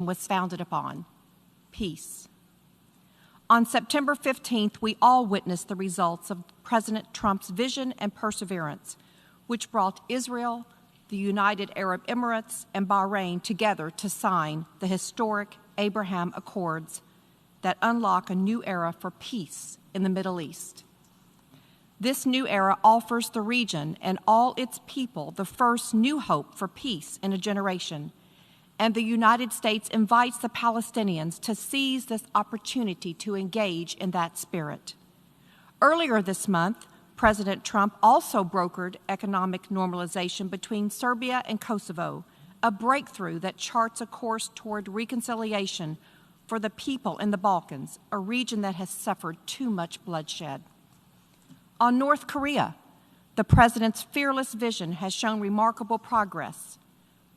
was founded upon: peace. On September 15th, we all witnessed the results of President Trump's vision and perseverance, which brought Israel, the United Arab Emirates, and Bahrain together to sign the historic Abraham Accords that unlock a new era for peace in the Middle East. This new era offers the region and all its people the first new hope for peace in a generation, and the United States invites the Palestinians to seize this opportunity to engage in that spirit. Earlier this month, President Trump also brokered economic normalization between Serbia and Kosovo, a breakthrough that charts a course toward reconciliation for the people in the Balkans, a region that has suffered too much bloodshed. On North Korea, the president's fearless vision has shown remarkable progress.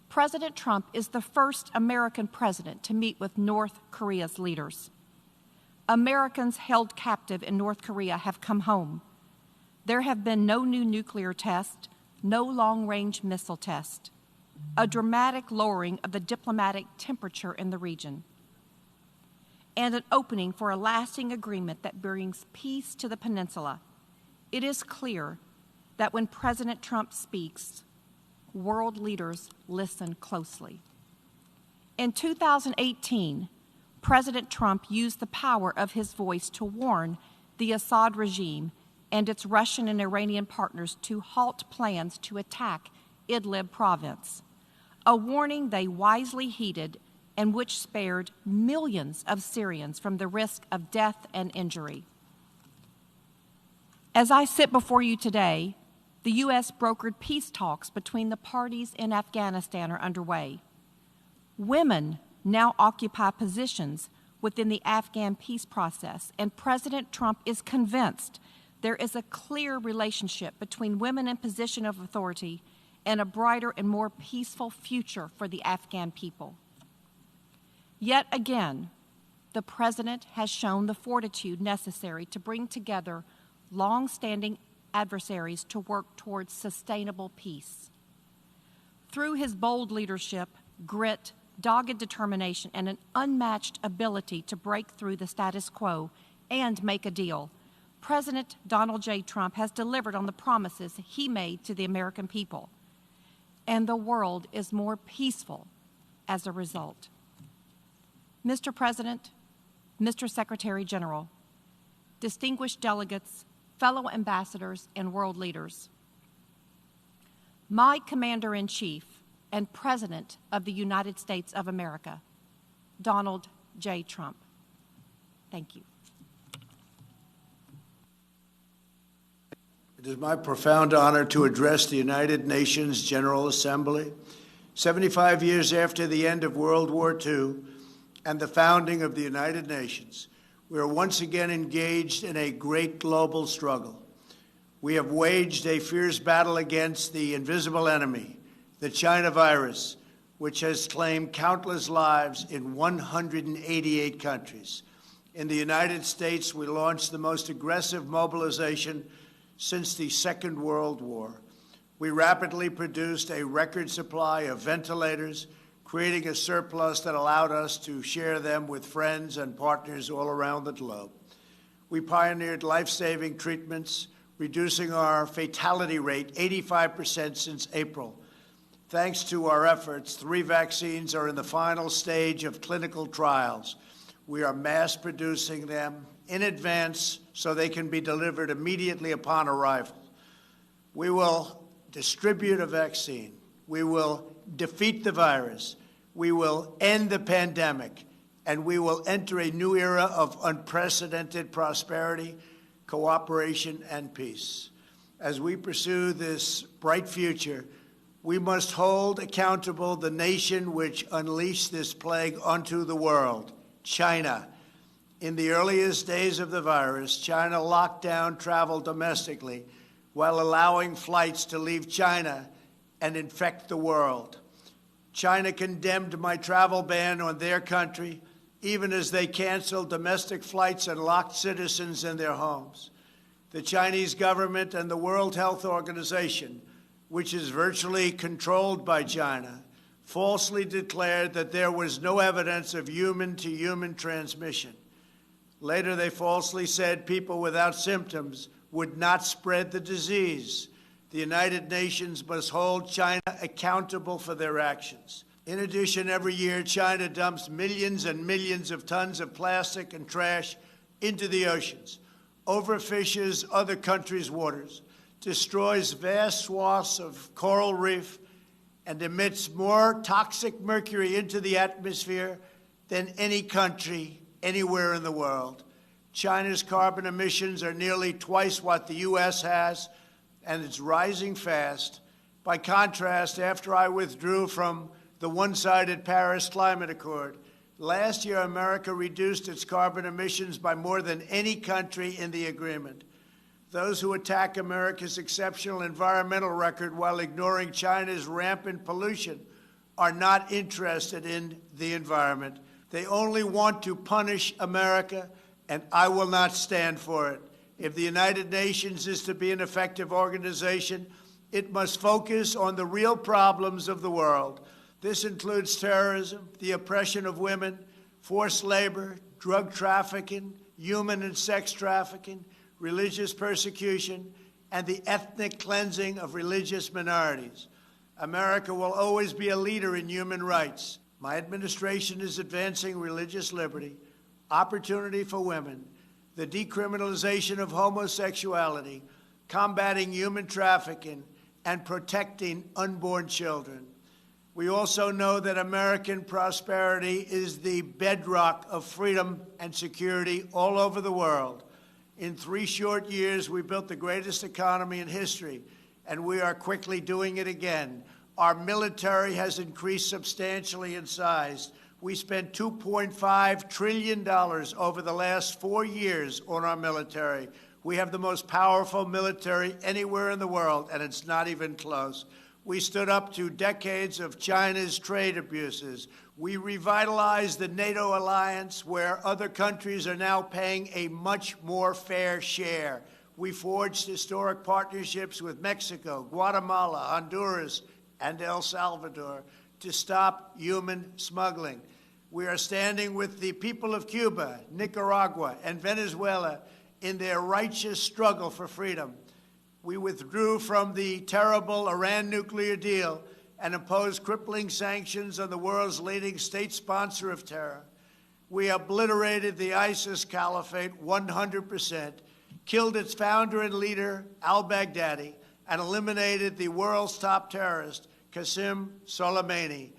President Trump is the first American president to meet with North Korea's leaders. Americans held captive in North Korea have come home. There have been no new nuclear tests, no long-range missile test, a dramatic lowering of the diplomatic temperature in the region, and an opening for a lasting agreement that brings peace to the peninsula. It is clear that when President Trump speaks, world leaders listen closely. In 2018, President Trump used the power of his voice to warn the Assad regime and its Russian and Iranian partners to halt plans to attack Idlib province, a warning they wisely heeded and which spared millions of Syrians from the risk of death and injury. As I sit before you today, the U.S. brokered peace talks between the parties in Afghanistan are underway. Women now occupy positions within the Afghan peace process, and President Trump is convinced there is a clear relationship between women in position of authority and a brighter and more peaceful future for the Afghan people. Yet again, the President has shown the fortitude necessary to bring together long-standing adversaries to work towards sustainable peace. Through his bold leadership, grit, dogged determination, and an unmatched ability to break through the status quo and make a deal, President Donald J. Trump has delivered on the promises he made to the American people, and the world is more peaceful as a result. Mr. President, Mr. Secretary General, distinguished delegates, fellow ambassadors, and world leaders, my Commander-in-Chief and President of the United States of America, Donald J. Trump. Thank you. It is my profound honor to address the United Nations General Assembly 75 years after the end of World War II and the founding of the United Nations. We are once again engaged in a great global struggle. We have waged a fierce battle against the invisible enemy, the China virus, which has claimed countless lives in 188 countries. In the United States, we launched the most aggressive mobilization since the Second World War. We rapidly produced a record supply of ventilators, creating a surplus that allowed us to share them with friends and partners all around the globe. We pioneered life-saving treatments, reducing our fatality rate 85% since April. Thanks to our efforts, 3 vaccines are in the final stage of clinical trials. We are mass producing them in advance so they can be delivered immediately upon arrival. We will distribute a vaccine. We will defeat the virus. We will end the pandemic, and we will enter a new era of unprecedented prosperity, cooperation, and peace. As we pursue this bright future, we must hold accountable the nation which unleashed this plague onto the world, China. In the earliest days of the virus, China locked down travel domestically while allowing flights to leave China and infect the world. China condemned my travel ban on their country, even as they canceled domestic flights and locked citizens in their homes. The Chinese government and the World Health Organization, which is virtually controlled by China, falsely declared that there was no evidence of human-to-human transmission. Later, they falsely said people without symptoms would not spread the disease. The United Nations must hold China accountable for their actions. In addition, every year, China dumps millions and millions of tons of plastic and trash into the oceans, overfishes other countries' waters, destroys vast swaths of coral reef, and emits more toxic mercury into the atmosphere than any country anywhere in the world. China's carbon emissions are nearly twice what the U.S. has, and it's rising fast. By contrast, after I withdrew from the one-sided Paris Climate Accord, last year America reduced its carbon emissions by more than any country in the agreement. Those who attack America's exceptional environmental record while ignoring China's rampant pollution are not interested in the environment. They only want to punish America, and I will not stand for it. If the United Nations is to be an effective organization, it must focus on the real problems of the world. This includes terrorism, the oppression of women, forced labor, drug trafficking, human and sex trafficking, religious persecution, and the ethnic cleansing of religious minorities. America will always be a leader in human rights. My administration is advancing religious liberty, opportunity for women, the decriminalization of homosexuality, combating human trafficking, and protecting unborn children. We also know that American prosperity is the bedrock of freedom and security all over the world. In 3 short years, we built the greatest economy in history, and we are quickly doing it again. Our military has increased substantially in size. We spent $2.5 trillion over the last 4 years on our military. We have the most powerful military anywhere in the world, and it's not even close. We stood up to decades of China's trade abuses. We revitalized the NATO alliance, where other countries are now paying a much more fair share. We forged historic partnerships with Mexico, Guatemala, Honduras, and El Salvador to stop human smuggling. We are standing with the people of Cuba, Nicaragua, and Venezuela in their righteous struggle for freedom. We withdrew from the terrible Iran nuclear deal and imposed crippling sanctions on the world's leading state sponsor of terror. We obliterated the ISIS caliphate 100%, killed its founder and leader, al-Baghdadi, and eliminated the world's top terrorist, Qasem Soleimani.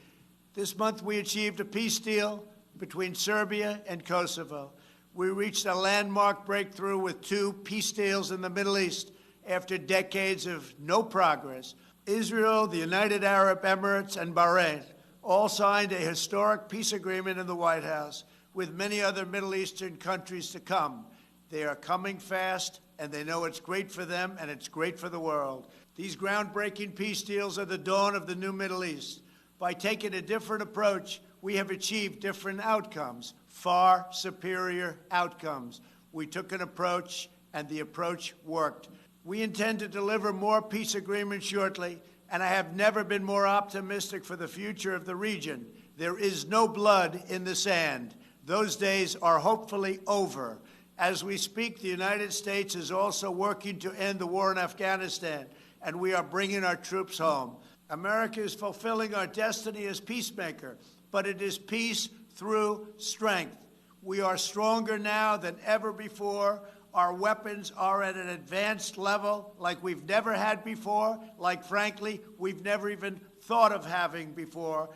This month, we achieved a peace deal between Serbia and Kosovo. We reached a landmark breakthrough with 2 peace deals in the Middle East after decades of no progress. Israel, the United Arab Emirates, and Bahrain all signed a historic peace agreement in the White House, with many other Middle Eastern countries to come. They are coming fast, and they know it's great for them and it's great for the world. These groundbreaking peace deals are the dawn of the new Middle East. By taking a different approach, we have achieved different outcomes, far superior outcomes. We took an approach, and the approach worked. We intend to deliver more peace agreements shortly, and I have never been more optimistic for the future of the region. There is no blood in the sand. Those days are hopefully over. As we speak, the United States is also working to end the war in Afghanistan, and we are bringing our troops home. America is fulfilling our destiny as peacemaker, but it is peace through strength. We are stronger now than ever before. Our weapons are at an advanced level like we've never had before, like, frankly, we've never even thought of having before.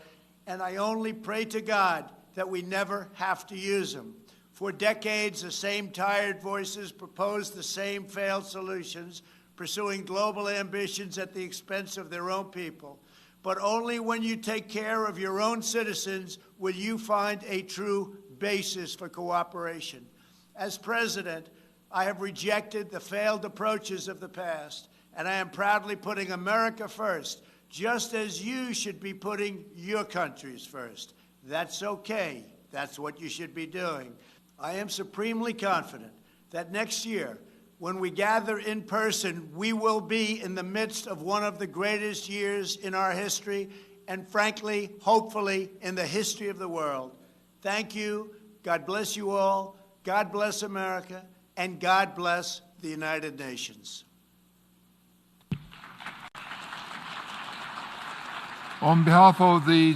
And I only pray to God that we never have to use them. For decades, the same tired voices proposed the same failed solutions, pursuing global ambitions at the expense of their own people. But only when you take care of your own citizens will you find a true basis for cooperation. As president, I have rejected the failed approaches of the past, and I am proudly putting America first, just as you should be putting your countries first. That's okay. That's what you should be doing. I am supremely confident that next year, when we gather in person, we will be in the midst of one of the greatest years in our history, and frankly, hopefully, in the history of the world. Thank you. God bless you all. God bless America. And God bless the United Nations. On behalf of the